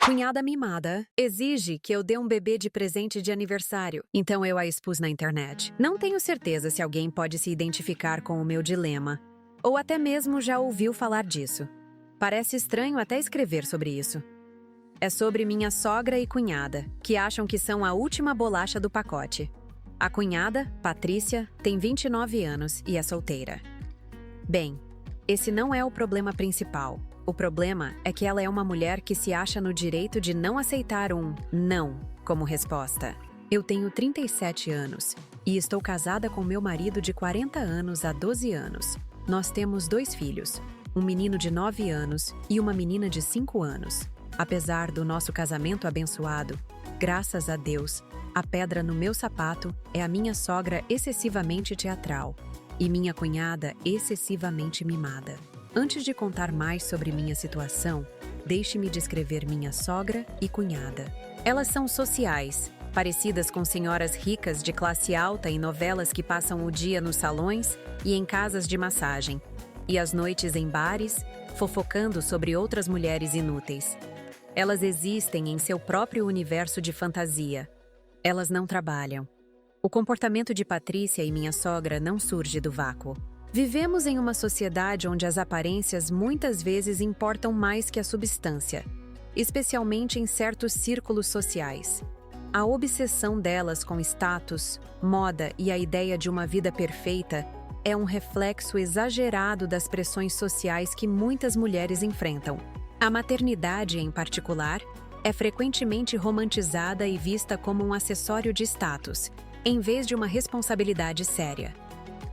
Cunhada mimada exige que eu dê um bebê de presente de aniversário, então eu a expus na internet. Não tenho certeza se alguém pode se identificar com o meu dilema, ou até mesmo já ouviu falar disso. Parece estranho até escrever sobre isso. É sobre minha sogra e cunhada, que acham que são a última bolacha do pacote. A cunhada, Patrícia, tem 29 anos e é solteira. Bem, esse não é o problema principal. O problema é que ela é uma mulher que se acha no direito de não aceitar um não como resposta. Eu tenho 37 anos e estou casada com meu marido de 40 anos há 12 anos. Nós temos 2 filhos, um menino de 9 anos e uma menina de 5 anos. Apesar do nosso casamento abençoado, graças a Deus, a pedra no meu sapato é a minha sogra excessivamente teatral e minha cunhada excessivamente mimada. Antes de contar mais sobre minha situação, deixe-me descrever minha sogra e cunhada. Elas são sociais, parecidas com senhoras ricas de classe alta em novelas que passam o dia nos salões e em casas de massagem, e as noites em bares, fofocando sobre outras mulheres inúteis. Elas existem em seu próprio universo de fantasia. Elas não trabalham. O comportamento de Patrícia e minha sogra não surge do vácuo. Vivemos em uma sociedade onde as aparências muitas vezes importam mais que a substância, especialmente em certos círculos sociais. A obsessão delas com status, moda e a ideia de uma vida perfeita é um reflexo exagerado das pressões sociais que muitas mulheres enfrentam. A maternidade, em particular, é frequentemente romantizada e vista como um acessório de status, em vez de uma responsabilidade séria.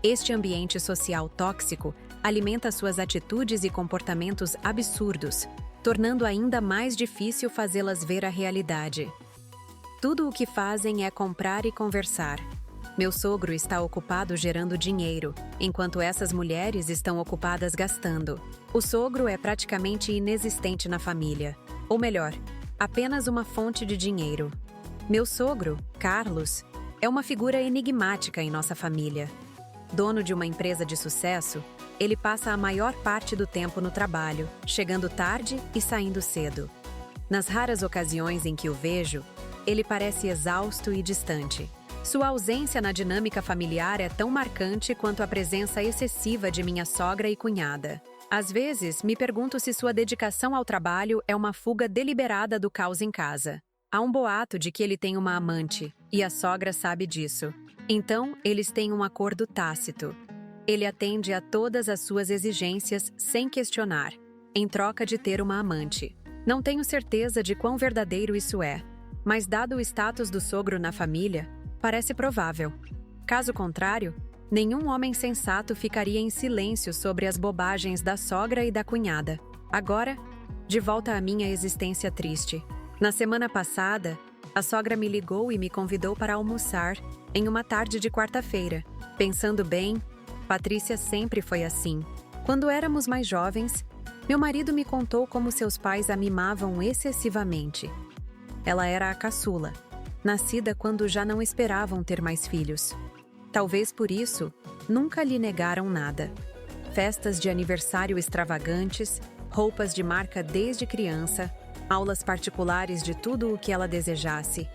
Este ambiente social tóxico alimenta suas atitudes e comportamentos absurdos, tornando ainda mais difícil fazê-las ver a realidade. Tudo o que fazem é comprar e conversar. Meu sogro está ocupado gerando dinheiro, enquanto essas mulheres estão ocupadas gastando. O sogro é praticamente inexistente na família, ou melhor, apenas uma fonte de dinheiro. Meu sogro, Carlos, é uma figura enigmática em nossa família. Dono de uma empresa de sucesso, ele passa a maior parte do tempo no trabalho, chegando tarde e saindo cedo. Nas raras ocasiões em que o vejo, ele parece exausto e distante. Sua ausência na dinâmica familiar é tão marcante quanto a presença excessiva de minha sogra e cunhada. Às vezes, me pergunto se sua dedicação ao trabalho é uma fuga deliberada do caos em casa. Há um boato de que ele tem uma amante, e a sogra sabe disso. Então, eles têm um acordo tácito. Ele atende a todas as suas exigências sem questionar, em troca de ter uma amante. Não tenho certeza de quão verdadeiro isso é, mas dado o status do sogro na família, parece provável. Caso contrário, nenhum homem sensato ficaria em silêncio sobre as bobagens da sogra e da cunhada. Agora, de volta à minha existência triste. Na semana passada, a sogra me ligou e me convidou para almoçar em uma tarde de quarta-feira. Pensando bem, Patrícia sempre foi assim. Quando éramos mais jovens, meu marido me contou como seus pais a mimavam excessivamente. Ela era a caçula, nascida quando já não esperavam ter mais filhos. Talvez por isso, nunca lhe negaram nada. Festas de aniversário extravagantes, roupas de marca desde criança, aulas particulares de tudo o que ela desejasse.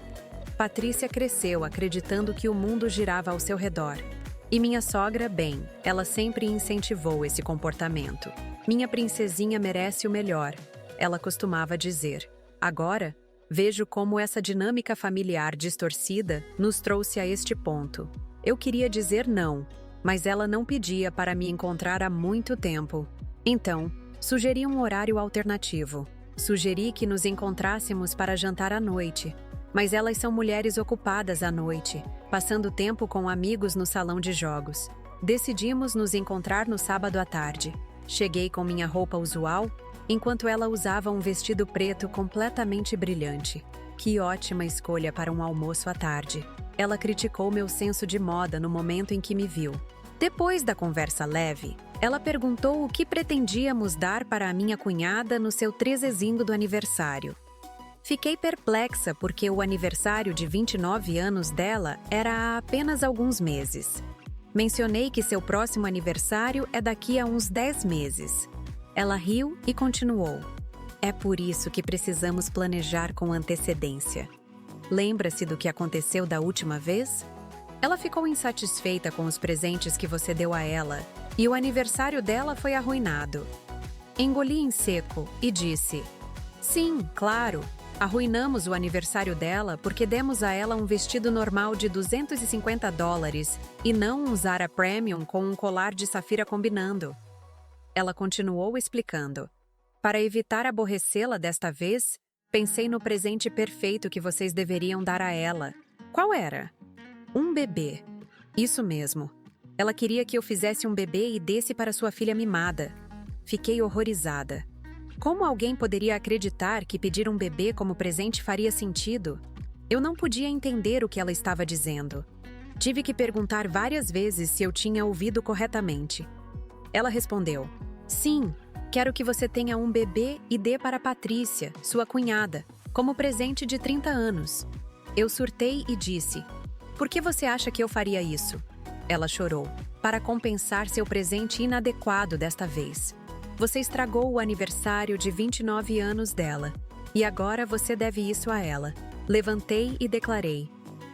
Patrícia cresceu acreditando que o mundo girava ao seu redor. E minha sogra, bem, ela sempre incentivou esse comportamento. Minha princesinha merece o melhor, ela costumava dizer. Agora, vejo como essa dinâmica familiar distorcida nos trouxe a este ponto. Eu queria dizer não, mas ela não pedia para me encontrar há muito tempo. Então, sugeri um horário alternativo. Sugeri que nos encontrássemos para jantar à noite, mas elas são mulheres ocupadas à noite, passando tempo com amigos no salão de jogos. Decidimos nos encontrar no sábado à tarde. Cheguei com minha roupa usual, enquanto ela usava um vestido preto completamente brilhante. Que ótima escolha para um almoço à tarde. Ela criticou meu senso de moda no momento em que me viu. Depois da conversa leve, ela perguntou o que pretendíamos dar para a minha cunhada no seu trezezinho do aniversário. Fiquei perplexa porque o aniversário de 29 anos dela era há apenas alguns meses. Mencionei que seu próximo aniversário é daqui a uns 10 meses. Ela riu e continuou. É por isso que precisamos planejar com antecedência. Lembra-se do que aconteceu da última vez? Ela ficou insatisfeita com os presentes que você deu a ela, e o aniversário dela foi arruinado. Engoli em seco e disse: sim, claro, arruinamos o aniversário dela porque demos a ela um vestido normal de $250 e não um Zara Premium com um colar de safira combinando. Ela continuou explicando: para evitar aborrecê-la desta vez, pensei no presente perfeito que vocês deveriam dar a ela. Qual era? Um bebê. Isso mesmo. Ela queria que eu fizesse um bebê e desse para sua filha mimada. Fiquei horrorizada. Como alguém poderia acreditar que pedir um bebê como presente faria sentido? Eu não podia entender o que ela estava dizendo. Tive que perguntar várias vezes se eu tinha ouvido corretamente. Ela respondeu: sim, quero que você tenha um bebê e dê para Patrícia, sua cunhada, como presente de 30 anos. Eu surtei e disse: por que você acha que eu faria isso? Ela chorou. Para compensar seu presente inadequado desta vez. Você estragou o aniversário de 29 anos dela. E agora você deve isso a ela. Levantei e declarei: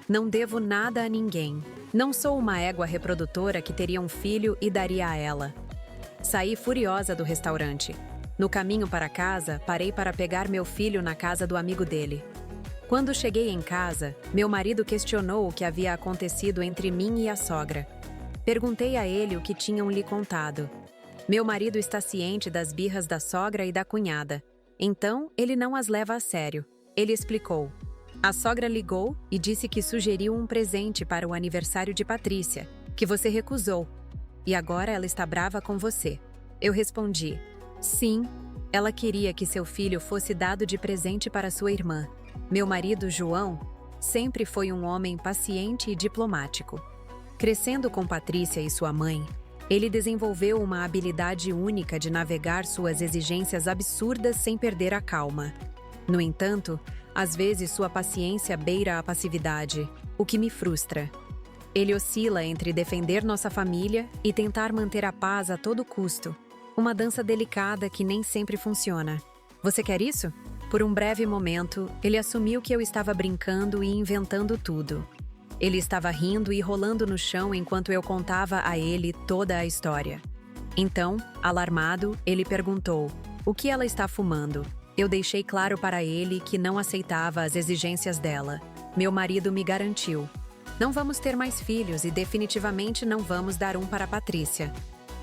não devo nada a ninguém. Não sou uma égua reprodutora que teria um filho e daria a ela. Saí furiosa do restaurante. No caminho para casa, parei para pegar meu filho na casa do amigo dele. Quando cheguei em casa, meu marido questionou o que havia acontecido entre mim e a sogra. Perguntei a ele o que tinham lhe contado. Meu marido está ciente das birras da sogra e da cunhada. Então, ele não as leva a sério. Ele explicou: a sogra ligou e disse que sugeriu um presente para o aniversário de Patrícia, que você recusou. E agora ela está brava com você. Eu respondi: sim, ela queria que seu filho fosse dado de presente para sua irmã. Meu marido, João, sempre foi um homem paciente e diplomático. Crescendo com Patrícia e sua mãe, ele desenvolveu uma habilidade única de navegar suas exigências absurdas sem perder a calma. No entanto, às vezes sua paciência beira a passividade, o que me frustra. Ele oscila entre defender nossa família e tentar manter a paz a todo custo. Uma dança delicada que nem sempre funciona. Você quer isso? Por um breve momento, ele assumiu que eu estava brincando e inventando tudo. Ele estava rindo e rolando no chão enquanto eu contava a ele toda a história. Então, alarmado, ele perguntou: o que ela está fumando? Eu deixei claro para ele que não aceitava as exigências dela. Meu marido me garantiu: não vamos ter mais filhos e definitivamente não vamos dar um para Patrícia.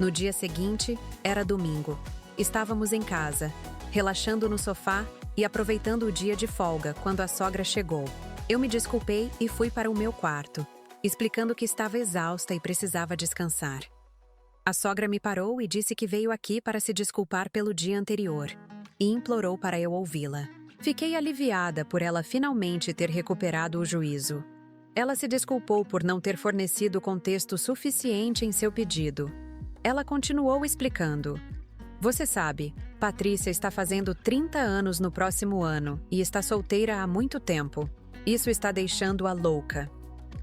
No dia seguinte, era domingo. Estávamos em casa, relaxando no sofá e aproveitando o dia de folga quando a sogra chegou. Eu me desculpei e fui para o meu quarto, explicando que estava exausta e precisava descansar. A sogra me parou e disse que veio aqui para se desculpar pelo dia anterior e implorou para eu ouvi-la. Fiquei aliviada por ela finalmente ter recuperado o juízo. Ela se desculpou por não ter fornecido contexto suficiente em seu pedido. Ela continuou explicando: você sabe, Patrícia está fazendo 30 anos no próximo ano e está solteira há muito tempo. Isso está deixando-a louca.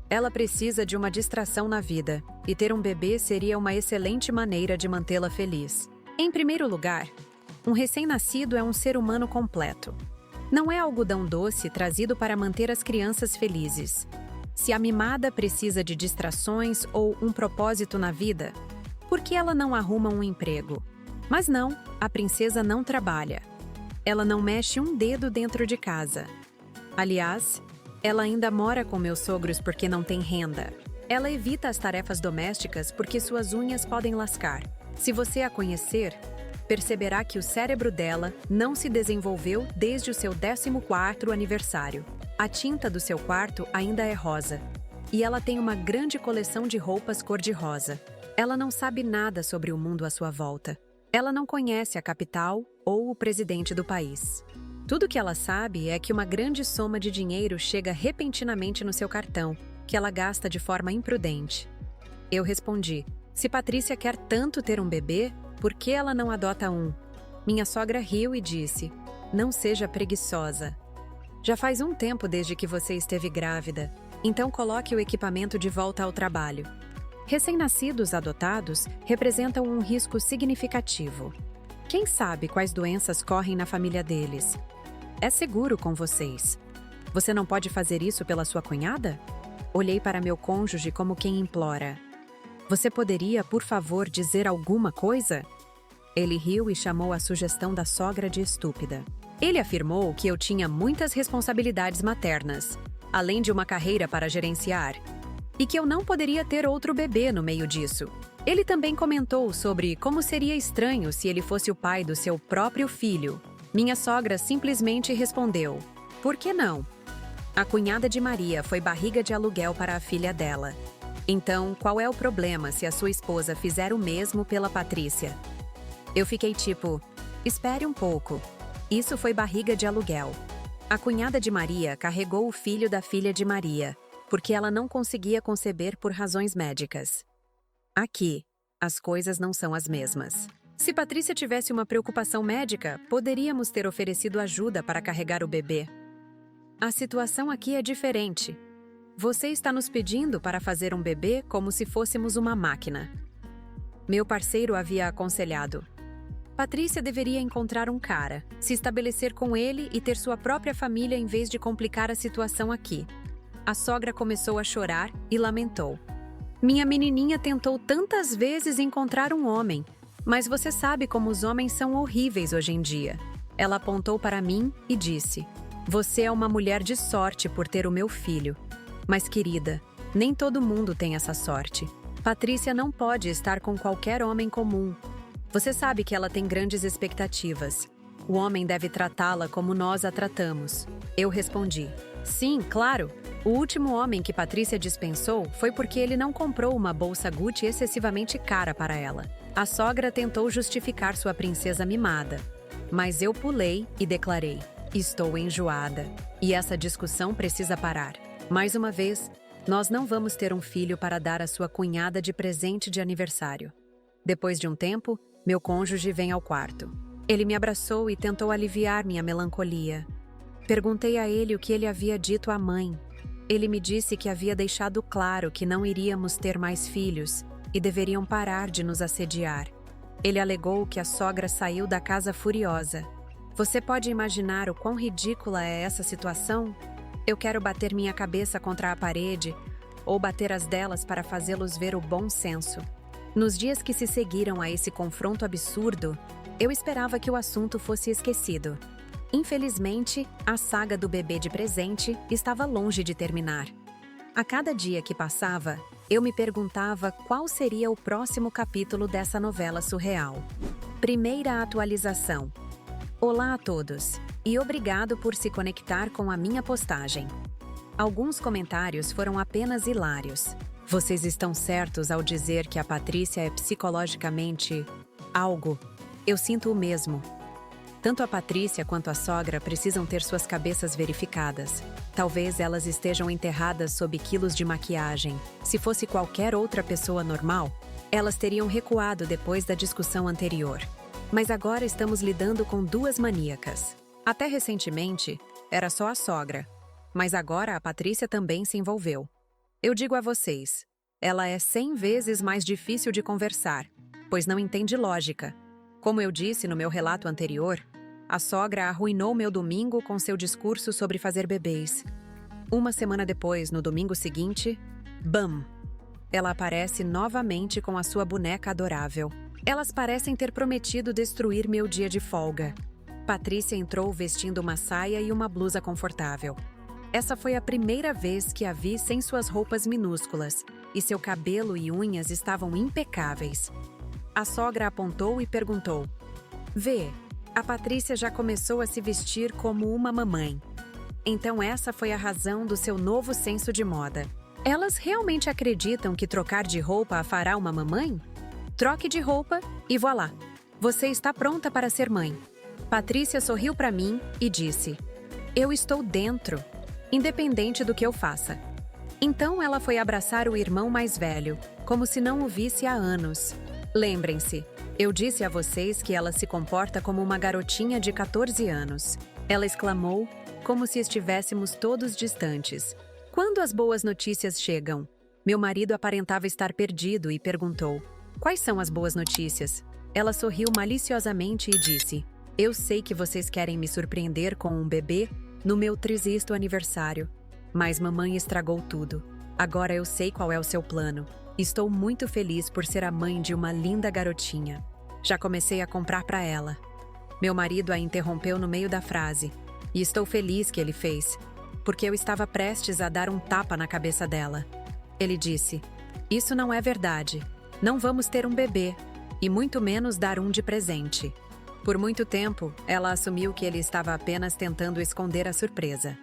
Ela precisa de uma distração na vida, e ter um bebê seria uma excelente maneira de mantê-la feliz. Em primeiro lugar, um recém-nascido é um ser humano completo. Não é algodão doce trazido para manter as crianças felizes. Se a mimada precisa de distrações ou um propósito na vida, por que ela não arruma um emprego? Mas não, a princesa não trabalha. Ela não mexe um dedo dentro de casa. Aliás, ela ainda mora com meus sogros porque não tem renda. Ela evita as tarefas domésticas porque suas unhas podem lascar. Se você a conhecer, perceberá que o cérebro dela não se desenvolveu desde o seu 14º aniversário. A tinta do seu quarto ainda é rosa. E ela tem uma grande coleção de roupas cor-de-rosa. Ela não sabe nada sobre o mundo à sua volta. Ela não conhece a capital ou o presidente do país. Tudo que ela sabe é que uma grande soma de dinheiro chega repentinamente no seu cartão, que ela gasta de forma imprudente. Eu respondi: se Patrícia quer tanto ter um bebê, por que ela não adota um? Minha sogra riu e disse: não seja preguiçosa. Já faz um tempo desde que você esteve grávida, então coloque o equipamento de volta ao trabalho. Recém-nascidos adotados representam um risco significativo. Quem sabe quais doenças correm na família deles? É seguro com vocês. Você não pode fazer isso pela sua cunhada? Olhei para meu cônjuge como quem implora. Você poderia, por favor, dizer alguma coisa? Ele riu e chamou a sugestão da sogra de estúpida. Ele afirmou que eu tinha muitas responsabilidades maternas, além de uma carreira para gerenciar, e que eu não poderia ter outro bebê no meio disso. Ele também comentou sobre como seria estranho se ele fosse o pai do seu próprio filho. Minha sogra simplesmente respondeu: por que não? A cunhada de Maria foi barriga de aluguel para a filha dela. Então, qual é o problema se a sua esposa fizer o mesmo pela Patrícia? Eu fiquei tipo, espere um pouco. Isso foi barriga de aluguel. A cunhada de Maria carregou o filho da filha de Maria, porque ela não conseguia conceber por razões médicas. Aqui, as coisas não são as mesmas. Se Patrícia tivesse uma preocupação médica, poderíamos ter oferecido ajuda para carregar o bebê. A situação aqui é diferente. Você está nos pedindo para fazer um bebê como se fôssemos uma máquina. Meu parceiro havia aconselhado: Patrícia deveria encontrar um cara, se estabelecer com ele e ter sua própria família em vez de complicar a situação aqui. A sogra começou a chorar e lamentou. Minha menininha tentou tantas vezes encontrar um homem, mas você sabe como os homens são horríveis hoje em dia. Ela apontou para mim e disse: você é uma mulher de sorte por ter o meu filho. Mas, querida, nem todo mundo tem essa sorte. Patrícia não pode estar com qualquer homem comum. Você sabe que ela tem grandes expectativas. O homem deve tratá-la como nós a tratamos. Eu respondi: sim, claro. O último homem que Patrícia dispensou foi porque ele não comprou uma bolsa Gucci excessivamente cara para ela. A sogra tentou justificar sua princesa mimada. Mas eu pulei e declarei: estou enjoada. E essa discussão precisa parar. Mais uma vez, nós não vamos ter um filho para dar à sua cunhada de presente de aniversário. Depois de um tempo, meu cônjuge vem ao quarto. Ele me abraçou e tentou aliviar minha melancolia. Perguntei a ele o que ele havia dito à mãe. Ele me disse que havia deixado claro que não iríamos ter mais filhos e deveriam parar de nos assediar. Ele alegou que a sogra saiu da casa furiosa. Você pode imaginar o quão ridícula é essa situação? Eu quero bater minha cabeça contra a parede ou bater as delas para fazê-los ver o bom senso. Nos dias que se seguiram a esse confronto absurdo, eu esperava que o assunto fosse esquecido. Infelizmente, a saga do bebê de presente estava longe de terminar. A cada dia que passava, eu me perguntava qual seria o próximo capítulo dessa novela surreal. Primeira atualização. Olá a todos, e obrigado por se conectar com a minha postagem. Alguns comentários foram apenas hilários. Vocês estão certos ao dizer que a Patrícia é psicologicamente algo. Eu sinto o mesmo. Tanto a Patrícia quanto a sogra precisam ter suas cabeças verificadas. Talvez elas estejam enterradas sob quilos de maquiagem. Se fosse qualquer outra pessoa normal, elas teriam recuado depois da discussão anterior. Mas agora estamos lidando com duas maníacas. Até recentemente, era só a sogra. Mas agora a Patrícia também se envolveu. Eu digo a vocês, ela é 100 vezes mais difícil de conversar, pois não entende lógica. Como eu disse no meu relato anterior, a sogra arruinou meu domingo com seu discurso sobre fazer bebês. Uma semana depois, no domingo seguinte, bam! Ela aparece novamente com a sua boneca adorável. Elas parecem ter prometido destruir meu dia de folga. Patrícia entrou vestindo uma saia e uma blusa confortável. Essa foi a primeira vez que a vi sem suas roupas minúsculas, e seu cabelo e unhas estavam impecáveis. A sogra apontou e perguntou: Vê, a Patrícia já começou a se vestir como uma mamãe. Então essa foi a razão do seu novo senso de moda. Elas realmente acreditam que trocar de roupa a fará uma mamãe? Troque de roupa e voilá. Você está pronta para ser mãe. Patrícia sorriu para mim e disse: Eu estou dentro, independente do que eu faça. Então ela foi abraçar o irmão mais velho, como se não o visse há anos. Lembrem-se, eu disse a vocês que ela se comporta como uma garotinha de 14 anos. Ela exclamou, como se estivéssemos todos distantes. Quando as boas notícias chegam? Meu marido aparentava estar perdido e perguntou: Quais são as boas notícias? Ela sorriu maliciosamente e disse: Eu sei que vocês querem me surpreender com um bebê no meu 30º aniversário. Mas mamãe estragou tudo. Agora eu sei qual é o seu plano. Estou muito feliz por ser a mãe de uma linda garotinha. Já comecei a comprar para ela. Meu marido a interrompeu no meio da frase. E estou feliz que ele fez, porque eu estava prestes a dar um tapa na cabeça dela. Ele disse: Isso não é verdade. Não vamos ter um bebê, e muito menos dar um de presente. Por muito tempo, ela assumiu que ele estava apenas tentando esconder a surpresa.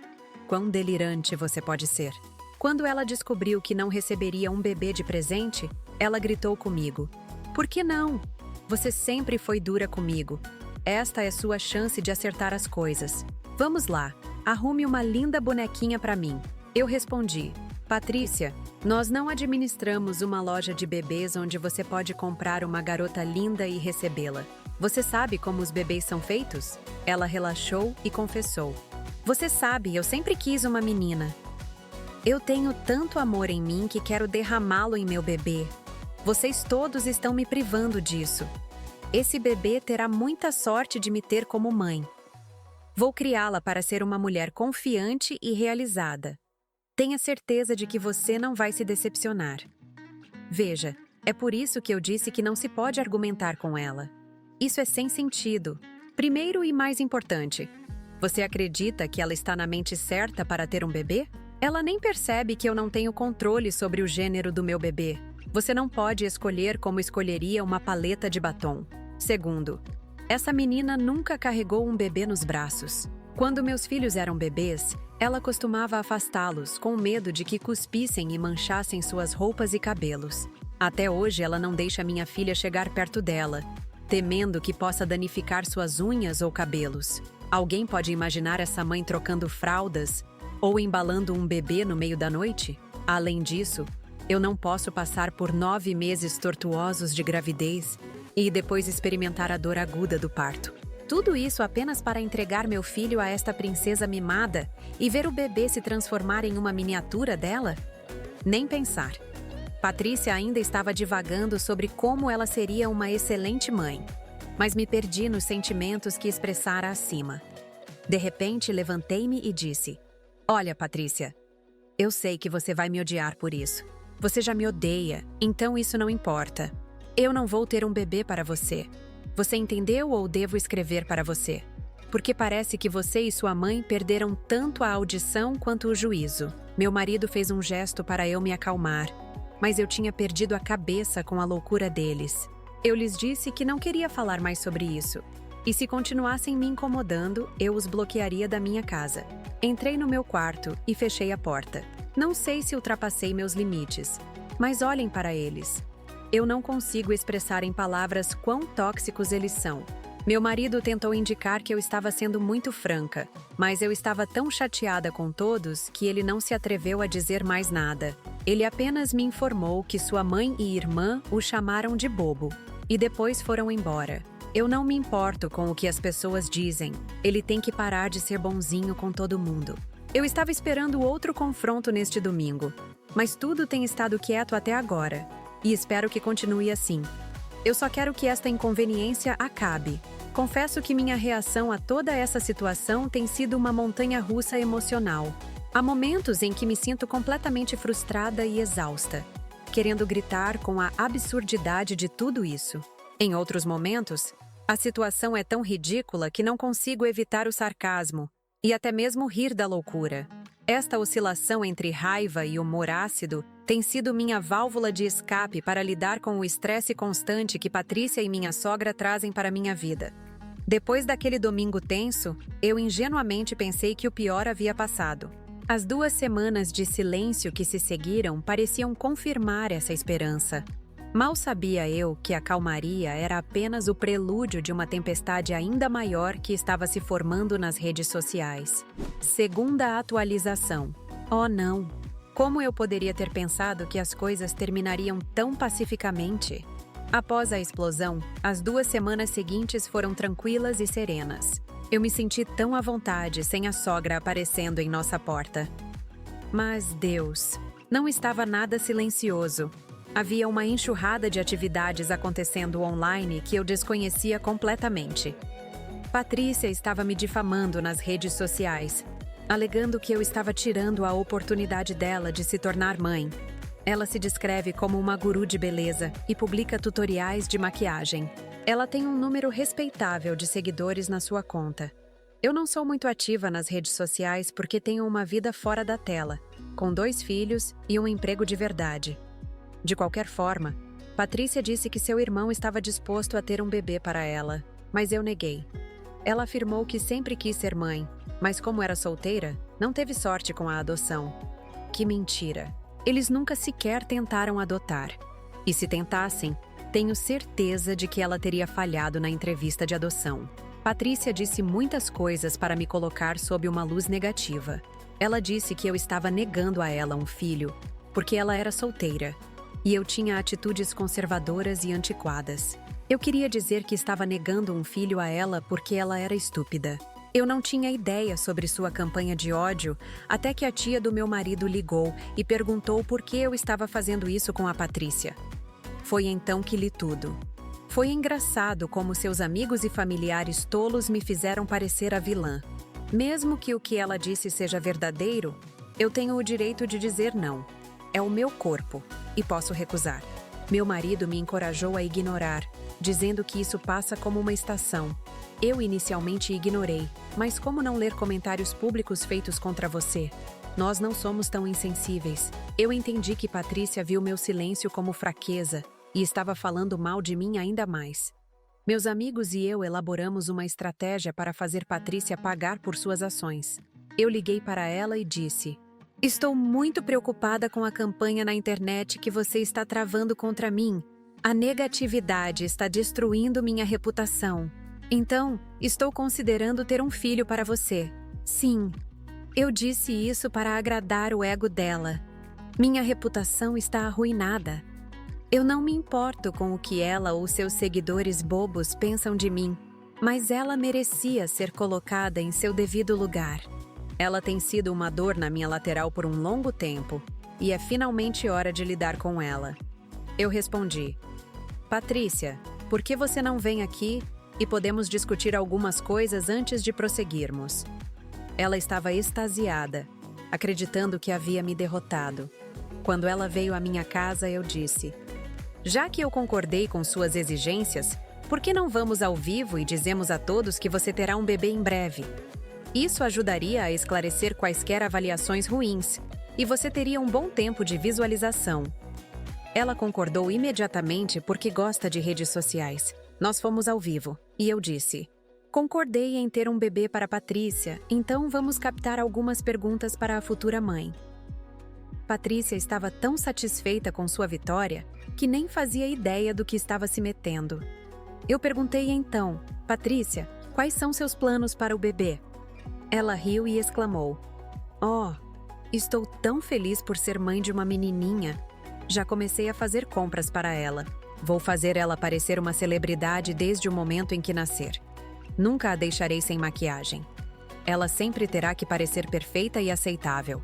Quão delirante você pode ser. Quando ela descobriu que não receberia um bebê de presente, ela gritou comigo: Por que não? Você sempre foi dura comigo. Esta é sua chance de acertar as coisas. Vamos lá, arrume uma linda bonequinha para mim. Eu respondi: Patrícia, nós não administramos uma loja de bebês onde você pode comprar uma garota linda e recebê-la. Você sabe como os bebês são feitos? Ela relaxou e confessou: Você sabe, eu sempre quis uma menina. Eu tenho tanto amor em mim que quero derramá-lo em meu bebê. Vocês todos estão me privando disso. Esse bebê terá muita sorte de me ter como mãe. Vou criá-la para ser uma mulher confiante e realizada. Tenha certeza de que você não vai se decepcionar. Veja, é por isso que eu disse que não se pode argumentar com ela. Isso é sem sentido. Primeiro e mais importante, você acredita que ela está na mente certa para ter um bebê? Ela nem percebe que eu não tenho controle sobre o gênero do meu bebê. Você não pode escolher como escolheria uma paleta de batom. Segundo, essa menina nunca carregou um bebê nos braços. Quando meus filhos eram bebês, ela costumava afastá-los com medo de que cuspissem e manchassem suas roupas e cabelos. Até hoje ela não deixa minha filha chegar perto dela, temendo que possa danificar suas unhas ou cabelos. Alguém pode imaginar essa mãe trocando fraldas ou embalando um bebê no meio da noite? Além disso, eu não posso passar por 9 meses tortuosos de gravidez e depois experimentar a dor aguda do parto. Tudo isso apenas para entregar meu filho a esta princesa mimada e ver o bebê se transformar em uma miniatura dela? Nem pensar. Patrícia ainda estava divagando sobre como ela seria uma excelente mãe, mas me perdi nos sentimentos que expressara acima. De repente, levantei-me e disse: Olha, Patrícia, eu sei que você vai me odiar por isso. Você já me odeia, então isso não importa. Eu não vou ter um bebê para você. Você entendeu ou devo escrever para você? Porque parece que você e sua mãe perderam tanto a audição quanto o juízo. Meu marido fez um gesto para eu me acalmar, mas eu tinha perdido a cabeça com a loucura deles. Eu lhes disse que não queria falar mais sobre isso. E se continuassem me incomodando, eu os bloquearia da minha casa. Entrei no meu quarto e fechei a porta. Não sei se ultrapassei meus limites, mas olhem para eles. Eu não consigo expressar em palavras quão tóxicos eles são. Meu marido tentou indicar que eu estava sendo muito franca, mas eu estava tão chateada com todos que ele não se atreveu a dizer mais nada. Ele apenas me informou que sua mãe e irmã o chamaram de bobo, e depois foram embora. Eu não me importo com o que as pessoas dizem. Ele tem que parar de ser bonzinho com todo mundo. Eu estava esperando outro confronto neste domingo, mas tudo tem estado quieto até agora, e espero que continue assim. Eu só quero que esta inconveniência acabe. Confesso que minha reação a toda essa situação tem sido uma montanha-russa emocional. Há momentos em que me sinto completamente frustrada e exausta, querendo gritar com a absurdidade de tudo isso. Em outros momentos, a situação é tão ridícula que não consigo evitar o sarcasmo e até mesmo rir da loucura. Esta oscilação entre raiva e humor ácido tem sido minha válvula de escape para lidar com o estresse constante que Patrícia e minha sogra trazem para minha vida. Depois daquele domingo tenso, eu ingenuamente pensei que o pior havia passado. As 2 semanas de silêncio que se seguiram pareciam confirmar essa esperança. Mal sabia eu que a calmaria era apenas o prelúdio de uma tempestade ainda maior que estava se formando nas redes sociais. Segunda atualização. Oh não! Como eu poderia ter pensado que as coisas terminariam tão pacificamente? Após a explosão, as 2 semanas seguintes foram tranquilas e serenas. Eu me senti tão à vontade sem a sogra aparecendo em nossa porta. Mas Deus, não estava nada silencioso. Havia uma enxurrada de atividades acontecendo online que eu desconhecia completamente. Patrícia estava me difamando nas redes sociais, alegando que eu estava tirando a oportunidade dela de se tornar mãe. Ela se descreve como uma guru de beleza e publica tutoriais de maquiagem. Ela tem um número respeitável de seguidores na sua conta. Eu não sou muito ativa nas redes sociais porque tenho uma vida fora da tela, com 2 filhos e um emprego de verdade. De qualquer forma, Patrícia disse que seu irmão estava disposto a ter um bebê para ela, mas eu neguei. Ela afirmou que sempre quis ser mãe, mas como era solteira, não teve sorte com a adoção. Que mentira! Eles nunca sequer tentaram adotar. E se tentassem, tenho certeza de que ela teria falhado na entrevista de adoção. Patrícia disse muitas coisas para me colocar sob uma luz negativa. Ela disse que eu estava negando a ela um filho, porque ela era solteira, e eu tinha atitudes conservadoras e antiquadas. Eu queria dizer que estava negando um filho a ela porque ela era estúpida. Eu não tinha ideia sobre sua campanha de ódio até que a tia do meu marido ligou e perguntou por que eu estava fazendo isso com a Patrícia. Foi então que li tudo. Foi engraçado como seus amigos e familiares tolos me fizeram parecer a vilã. Mesmo que o que ela disse seja verdadeiro, eu tenho o direito de dizer não. É o meu corpo, e posso recusar. Meu marido me encorajou a ignorar, dizendo que isso passa como uma estação. Eu inicialmente ignorei, mas como não ler comentários públicos feitos contra você? Nós não somos tão insensíveis. Eu entendi que Patrícia viu meu silêncio como fraqueza e estava falando mal de mim ainda mais. Meus amigos e eu elaboramos uma estratégia para fazer Patrícia pagar por suas ações. Eu liguei para ela e disse: "Estou muito preocupada com a campanha na internet que você está travando contra mim. A negatividade está destruindo minha reputação. Então, estou considerando ter um filho para você. Sim, eu disse isso para agradar o ego dela. Minha reputação está arruinada. Eu não me importo com o que ela ou seus seguidores bobos pensam de mim, mas ela merecia ser colocada em seu devido lugar. Ela tem sido uma dor na minha lateral por um longo tempo, e é finalmente hora de lidar com ela." Eu respondi: "Patrícia, por que você não vem aqui e podemos discutir algumas coisas antes de prosseguirmos?" Ela estava extasiada, acreditando que havia me derrotado. Quando ela veio à minha casa, eu disse: "Já que eu concordei com suas exigências, por que não vamos ao vivo e dizemos a todos que você terá um bebê em breve? Isso ajudaria a esclarecer quaisquer avaliações ruins, e você teria um bom tempo de visualização." Ela concordou imediatamente porque gosta de redes sociais. Nós fomos ao vivo, e eu disse: "Concordei em ter um bebê para Patrícia, então vamos captar algumas perguntas para a futura mãe." Patrícia estava tão satisfeita com sua vitória que nem fazia ideia do que estava se metendo. Eu perguntei então: "Patrícia, quais são seus planos para o bebê?" Ela riu e exclamou: "Oh, estou tão feliz por ser mãe de uma menininha. Já comecei a fazer compras para ela. Vou fazer ela parecer uma celebridade desde o momento em que nascer. Nunca a deixarei sem maquiagem. Ela sempre terá que parecer perfeita e aceitável."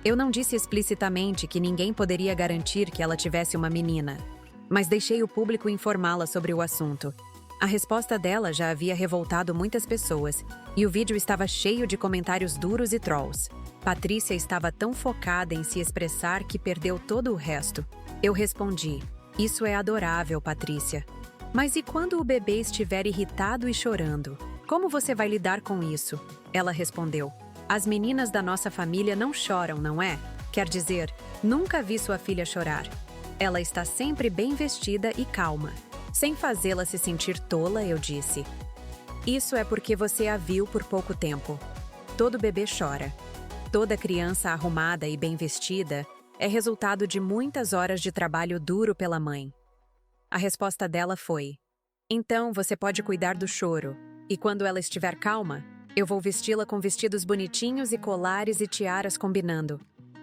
Eu não disse explicitamente que ninguém poderia garantir que ela tivesse uma menina, mas deixei o público informá-la sobre o assunto. A resposta dela já havia revoltado muitas pessoas, e o vídeo estava cheio de comentários duros e trolls. Patrícia estava tão focada em se expressar que perdeu todo o resto. Eu respondi: "Isso é adorável, Patrícia. Mas e quando o bebê estiver irritado e chorando? Como você vai lidar com isso?" Ela respondeu: "As meninas da nossa família não choram, não é? Quer dizer, nunca vi sua filha chorar. Ela está sempre bem vestida e calma." Sem fazê-la se sentir tola, eu disse: "Isso é porque você a viu por pouco tempo. Todo bebê chora. Toda criança arrumada e bem vestida é resultado de muitas horas de trabalho duro pela mãe." A resposta dela foi: "Então você pode cuidar do choro, e quando ela estiver calma, eu vou vesti-la com vestidos bonitinhos e colares e tiaras combinando.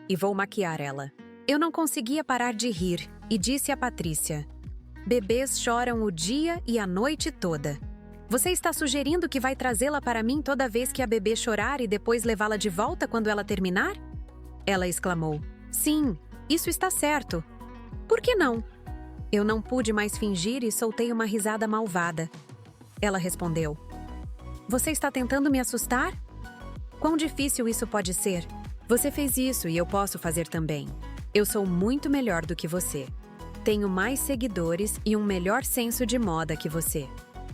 E vou maquiar ela." Eu não conseguia parar de rir e disse a Patrícia: "Bebês choram o dia e a noite toda. Você está sugerindo que vai trazê-la para mim toda vez que a bebê chorar e depois levá-la de volta quando ela terminar?" Ela exclamou: "Sim, isso está certo." Por que não? Eu não pude mais fingir e soltei uma risada malvada. Ela respondeu: Você está tentando me assustar? Quão difícil isso pode ser? Você fez isso e eu posso fazer também. Eu sou muito melhor do que você. Tenho mais seguidores e um melhor senso de moda que você.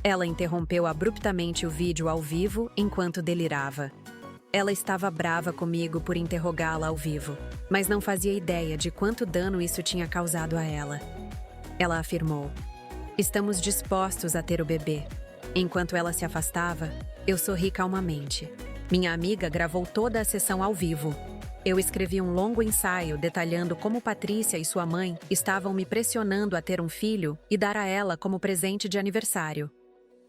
Ela interrompeu abruptamente o vídeo ao vivo enquanto delirava. Ela estava brava comigo por interrogá-la ao vivo, mas não fazia ideia de quanto dano isso tinha causado a ela. Ela afirmou: Estamos dispostos a ter o bebê. Enquanto ela se afastava, eu sorri calmamente. Minha amiga gravou toda a sessão ao vivo. Eu escrevi um longo ensaio detalhando como Patrícia e sua mãe estavam me pressionando a ter um filho e dar a ela como presente de aniversário.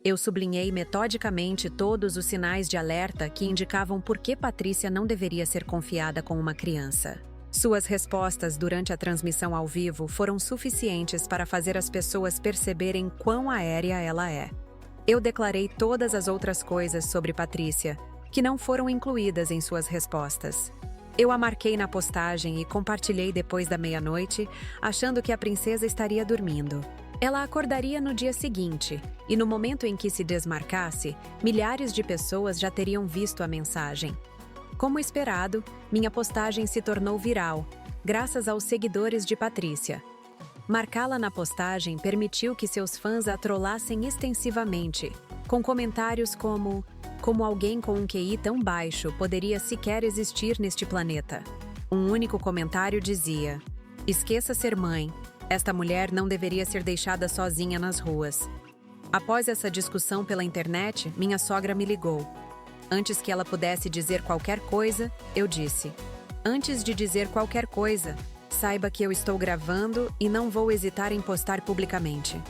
Eu sublinhei metodicamente todos os sinais de alerta que indicavam por que Patrícia não deveria ser confiada com uma criança. Suas respostas durante a transmissão ao vivo foram suficientes para fazer as pessoas perceberem quão aérea ela é. Eu declarei todas as outras coisas sobre Patrícia, que não foram incluídas em suas respostas. Eu a marquei na postagem e compartilhei depois da meia-noite, achando que a princesa estaria dormindo. Ela acordaria no dia seguinte, e no momento em que se desmarcasse, milhares de pessoas já teriam visto a mensagem. Como esperado, minha postagem se tornou viral, graças aos seguidores de Patrícia. Marcá-la na postagem permitiu que seus fãs a trollassem extensivamente, com comentários como alguém com um QI tão baixo poderia sequer existir neste planeta. Um único comentário dizia: Esqueça ser mãe. Esta mulher não deveria ser deixada sozinha nas ruas. Após essa discussão pela internet, minha sogra me ligou. Antes que ela pudesse dizer qualquer coisa, eu disse: Antes de dizer qualquer coisa, saiba que eu estou gravando e não vou hesitar em postar publicamente.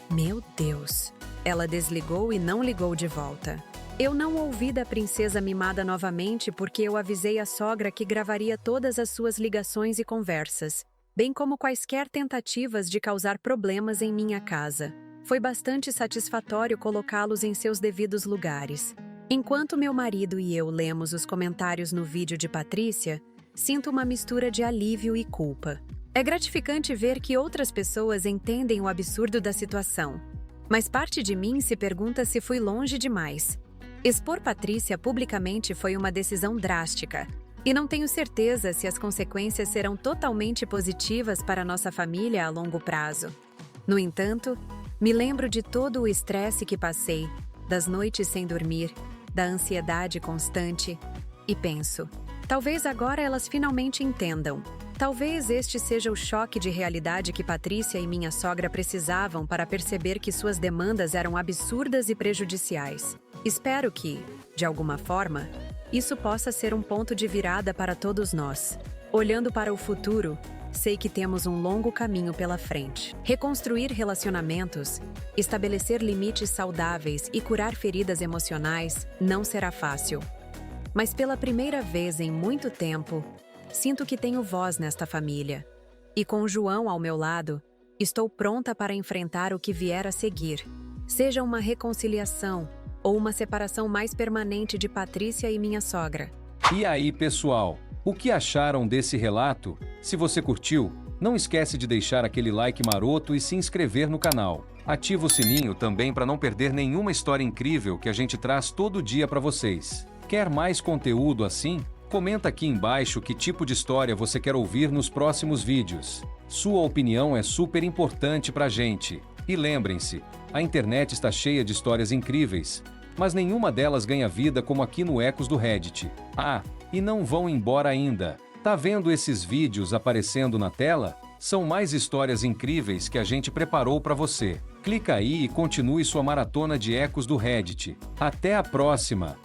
Meu Deus! Ela desligou e não ligou de volta. Eu não ouvi da princesa mimada novamente porque eu avisei a sogra que gravaria todas as suas ligações e conversas, bem como quaisquer tentativas de causar problemas em minha casa. Foi bastante satisfatório colocá-los em seus devidos lugares. Enquanto meu marido e eu lemos os comentários no vídeo de Patrícia, sinto uma mistura de alívio e culpa. É gratificante ver que outras pessoas entendem o absurdo da situação. Mas parte de mim se pergunta se fui longe demais. Expor Patrícia publicamente foi uma decisão drástica, e não tenho certeza se as consequências serão totalmente positivas para nossa família a longo prazo. No entanto, me lembro de todo o estresse que passei, das noites sem dormir, da ansiedade constante, e penso: talvez agora elas finalmente entendam. Talvez este seja o choque de realidade que Patrícia e minha sogra precisavam para perceber que suas demandas eram absurdas e prejudiciais. Espero que, de alguma forma, isso possa ser um ponto de virada para todos nós. Olhando para o futuro, sei que temos um longo caminho pela frente. Reconstruir relacionamentos, estabelecer limites saudáveis e curar feridas emocionais não será fácil. Mas pela primeira vez em muito tempo, sinto que tenho voz nesta família. E com João ao meu lado, estou pronta para enfrentar o que vier a seguir. Seja uma reconciliação ou uma separação mais permanente de Patrícia e minha sogra. E aí, pessoal, o que acharam desse relato? Se você curtiu, não esquece de deixar aquele like maroto e se inscrever no canal. Ativa o sininho também para não perder nenhuma história incrível que a gente traz todo dia para vocês. Quer mais conteúdo assim? Comenta aqui embaixo que tipo de história você quer ouvir nos próximos vídeos. Sua opinião é super importante pra gente. E lembrem-se, a internet está cheia de histórias incríveis, mas nenhuma delas ganha vida como aqui no Ecos do Reddit. Ah, e não vão embora ainda. Tá vendo esses vídeos aparecendo na tela? São mais histórias incríveis que a gente preparou para você. Clica aí e continue sua maratona de Ecos do Reddit. Até a próxima!